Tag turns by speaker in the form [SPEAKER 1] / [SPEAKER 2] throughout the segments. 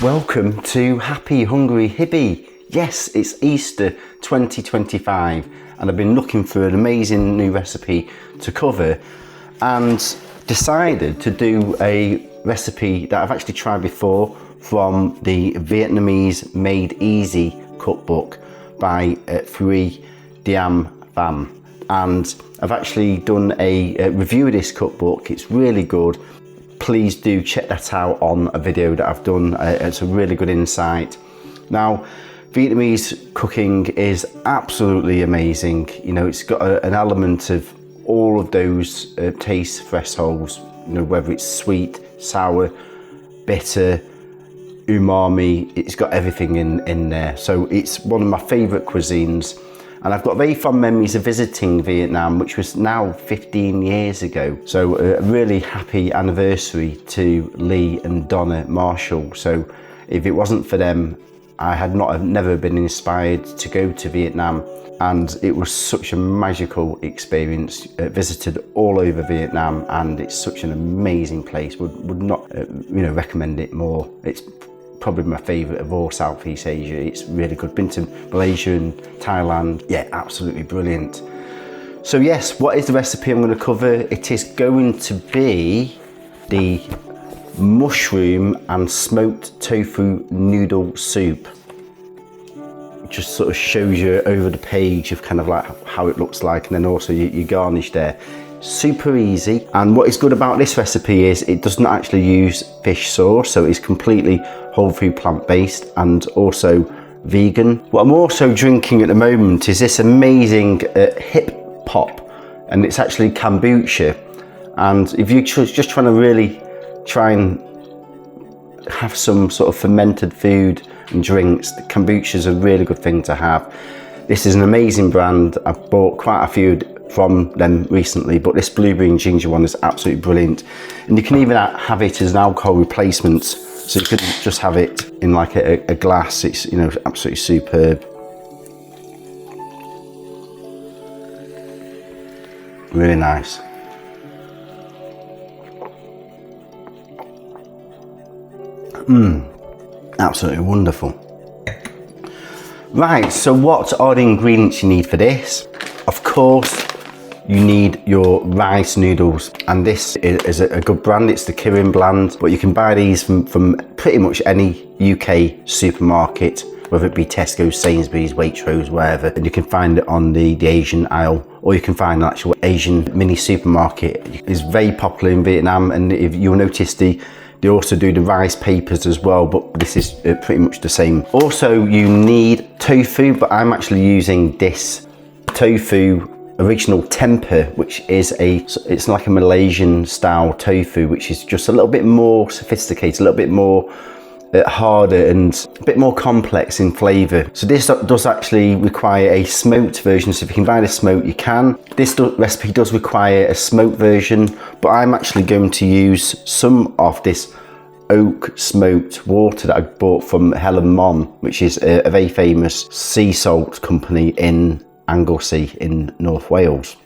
[SPEAKER 1] Welcome to Happy Hungry Hippie. Yes, it's Easter 2025 and I've been looking for an amazing new recipe to cover and decided to do a recipe that I've actually tried before from the Vietnamese Made Easy cookbook by Thuy Diem Pham. And I've actually done a review of this cookbook. It's really good. Please do check that out on a video that I've done. It's a really good insight. Now, Vietnamese cooking is absolutely amazing. You know, it's got an element of all of those taste thresholds, you know, whether it's sweet, sour, bitter, umami, it's got everything in there. So it's one of my favorite cuisines. And I've got very fond memories of visiting Vietnam, which was now 15 years ago. So a really happy anniversary to Lee and Donna Marshall. So if it wasn't for them, I had never been inspired to go to Vietnam. And it was such a magical experience. Visited all over Vietnam, and it's such an amazing place. Would not recommend it more. It's probably my favourite of all Southeast Asia. It's really good. Been to Malaysia and Thailand. Yeah, absolutely brilliant. So yes, what is the recipe I'm going to cover? It is going to be the mushroom and smoked tofu noodle soup. It just sort of shows you over the page of kind of like how it looks like, and then also you garnish there. Super easy, and what is good about this recipe is it does not actually use fish sauce, so it's completely whole food, plant-based, and also vegan. What I'm also drinking at the moment is this amazing hip hop, and it's actually kombucha. And if you're just trying to really try and have some sort of fermented food and drinks, the kombucha is a really good thing to have. This is an amazing brand. I've bought quite a few from them recently, but this blueberry and ginger one is absolutely brilliant. And you can even have it as an alcohol replacement, so you could just have it in like a glass. It's, you know, absolutely superb. Really nice. Absolutely wonderful. Right, so what are the ingredients you need for this? Of course, you need your rice noodles, and this is a good brand. It's the Craving brand, but you can buy these from pretty much any UK supermarket, whether it be Tesco, Sainsbury's, Waitrose, wherever, and you can find it on the Asian aisle, or you can find an actual Asian mini supermarket. It's very popular in Vietnam, and if you'll notice they also do the rice papers as well, but this is pretty much the same. Also, you need tofu, but I'm actually using this tofu original temper, which is it's like a Malaysian style tofu, which is just a little bit more sophisticated, a little bit more harder and a bit more complex in flavour. So this does actually require a smoked version, so if you can buy the smoked, you can. This recipe does require a smoked version, but I'm actually going to use some of this oak smoked water that I bought from Helen Mon, which is a very famous sea salt company in Anglesey in North Wales.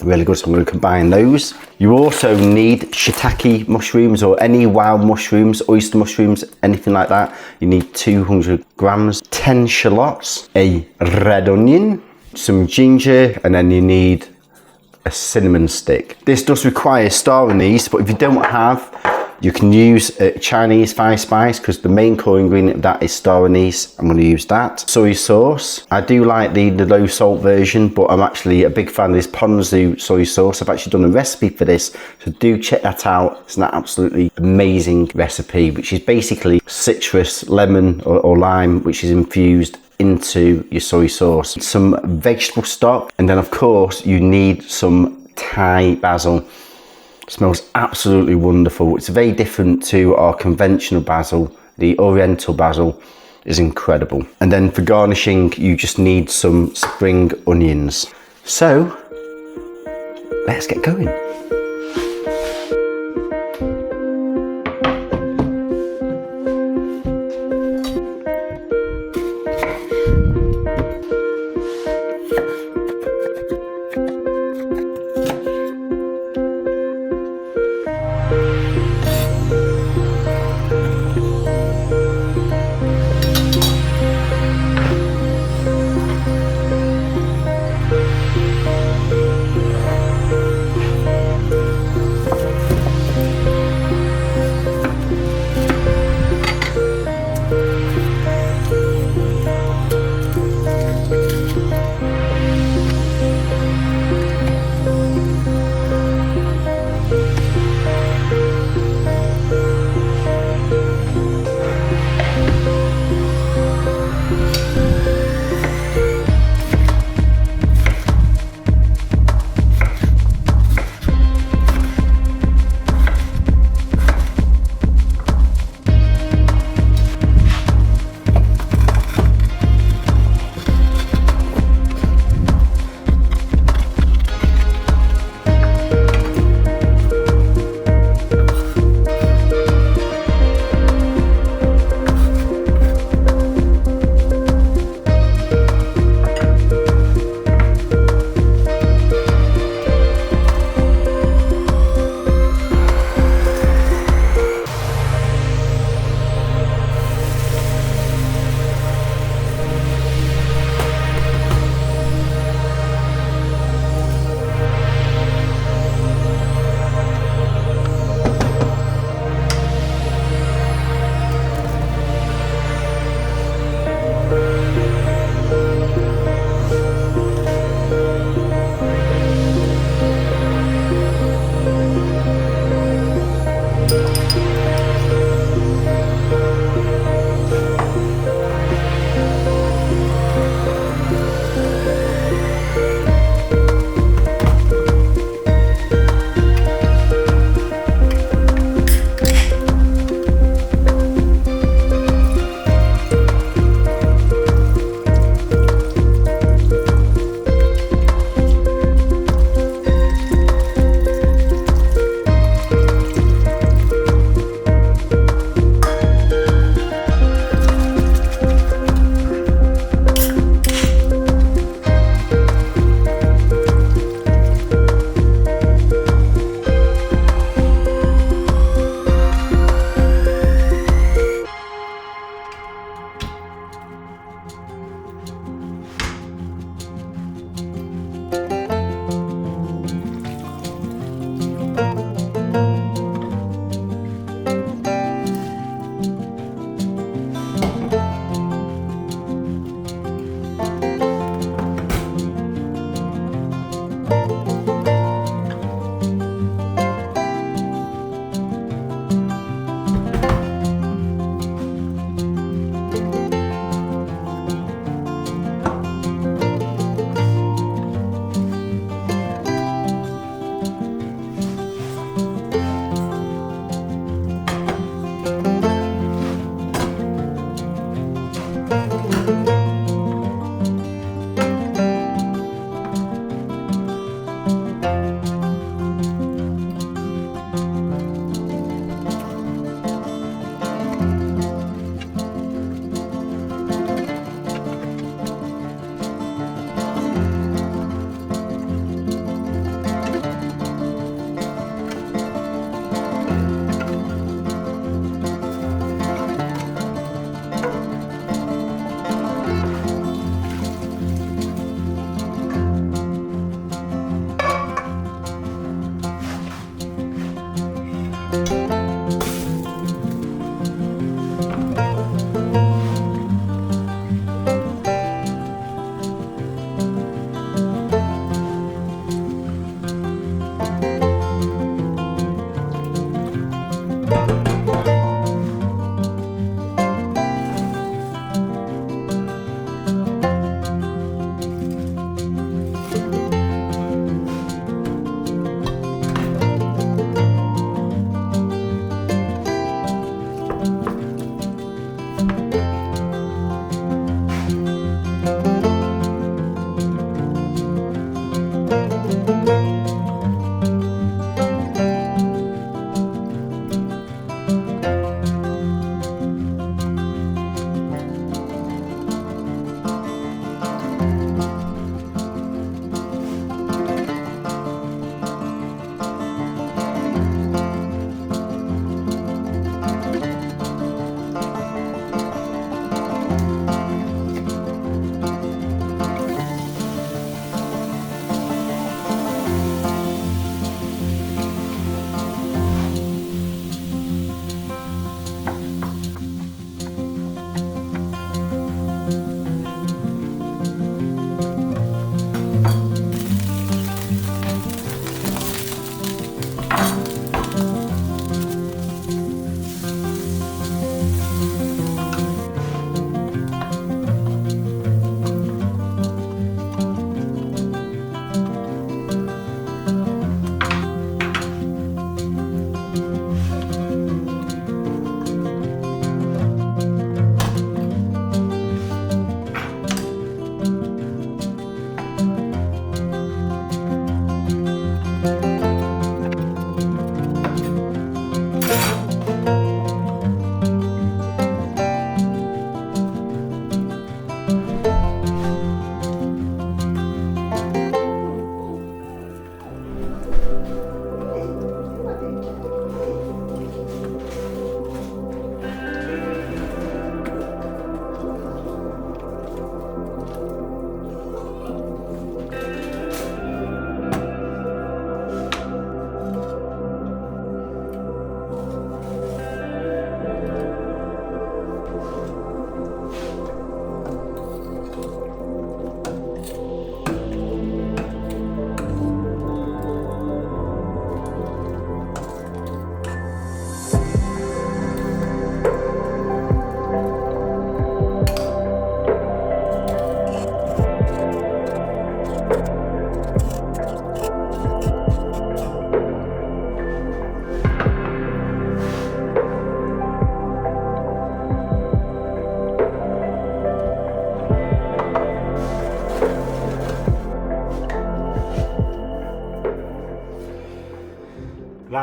[SPEAKER 1] Really good, so I'm going to combine those. You also need shiitake mushrooms, or any wild mushrooms, oyster mushrooms, anything like that. You need 200 grams, 10 shallots, a red onion, some ginger, and then you need a cinnamon stick. This does require star anise, but if you don't have, you can use Chinese fire spice, because the main core ingredient of that is star anise. I'm going to use that. Soy sauce. I do like the low salt version, but I'm actually a big fan of this ponzu soy sauce. I've actually done a recipe for this, so do check that out. It's an absolutely amazing recipe, which is basically citrus, lemon or lime, which is infused into your soy sauce. Some vegetable stock, and then of course you need some Thai basil. Smells absolutely wonderful. It's very different to our conventional basil. The oriental basil is incredible. And then for garnishing, you just need some spring onions. So let's get going.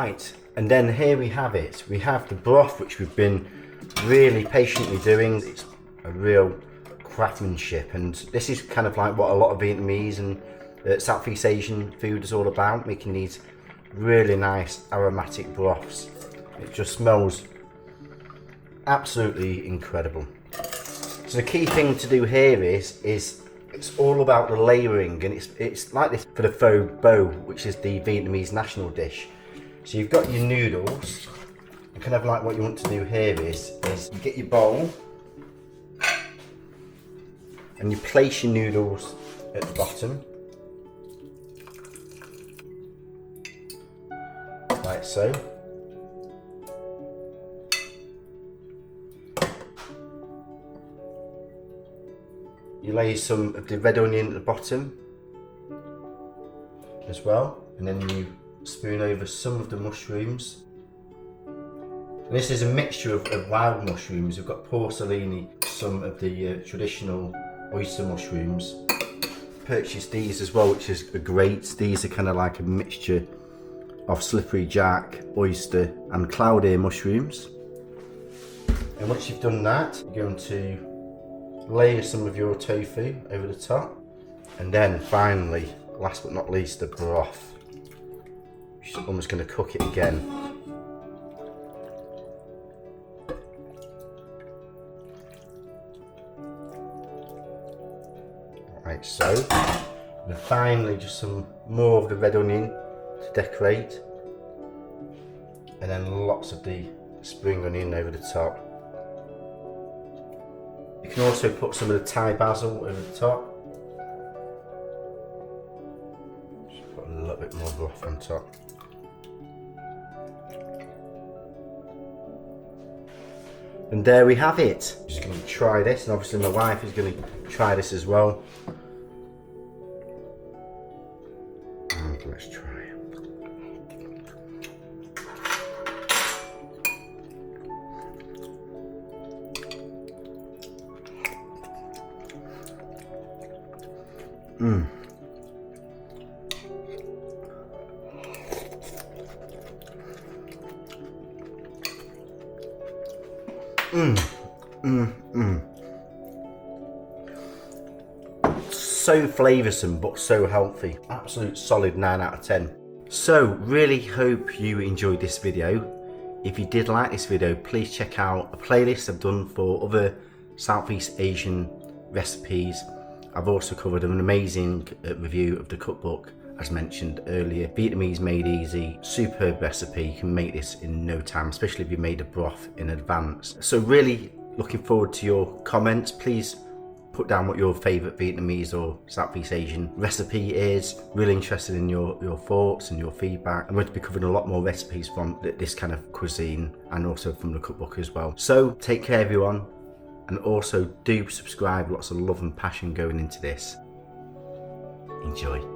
[SPEAKER 1] Right, and then here we have it. We have the broth, which we've been really patiently doing. It's a real craftsmanship, and this is kind of like what a lot of Vietnamese and Southeast Asian food is all about, making these really nice aromatic broths. It just smells absolutely incredible. So the key thing to do here is it's all about the layering, and it's like this for the pho bo, which is the Vietnamese national dish. So you've got your noodles, and kind of like what you want to do here is you get your bowl and you place your noodles at the bottom, like so. You lay some of the red onion at the bottom as well, and then you spoon over some of the mushrooms. And this is a mixture of wild mushrooms. We've got porcellini, some of the traditional oyster mushrooms. Purchased these as well, which is great. These are kind of like a mixture of slippery jack, oyster and cloud ear mushrooms. And once you've done that, you're going to layer some of your tofu over the top, and then finally, last but not least, the broth. I'm almost going to cook it again. Like so. And finally, just some more of the red onion to decorate, and then lots of the spring onion over the top. You can also put some of the Thai basil over the top. Just put a little bit more broth on top. And there we have it. I'm just going to try this, and obviously my wife is going to try this as well. And let's try it. So flavoursome but so healthy. Absolute solid 9 out of 10. So really hope you enjoyed this video. If you did like this video, please check out a playlist I've done for other Southeast Asian recipes. I've also covered an amazing review of the cookbook, as mentioned earlier. Vietnamese Made Easy, superb recipe. You can make this in no time, especially if you made a broth in advance. So really looking forward to your comments. Please put down what your favourite Vietnamese or Southeast Asian recipe is. Really interested in your thoughts and your feedback. I'm going to be covering a lot more recipes from this kind of cuisine, and also from the cookbook as well. So take care everyone, and also do subscribe. Lots of love and passion going into this. Enjoy.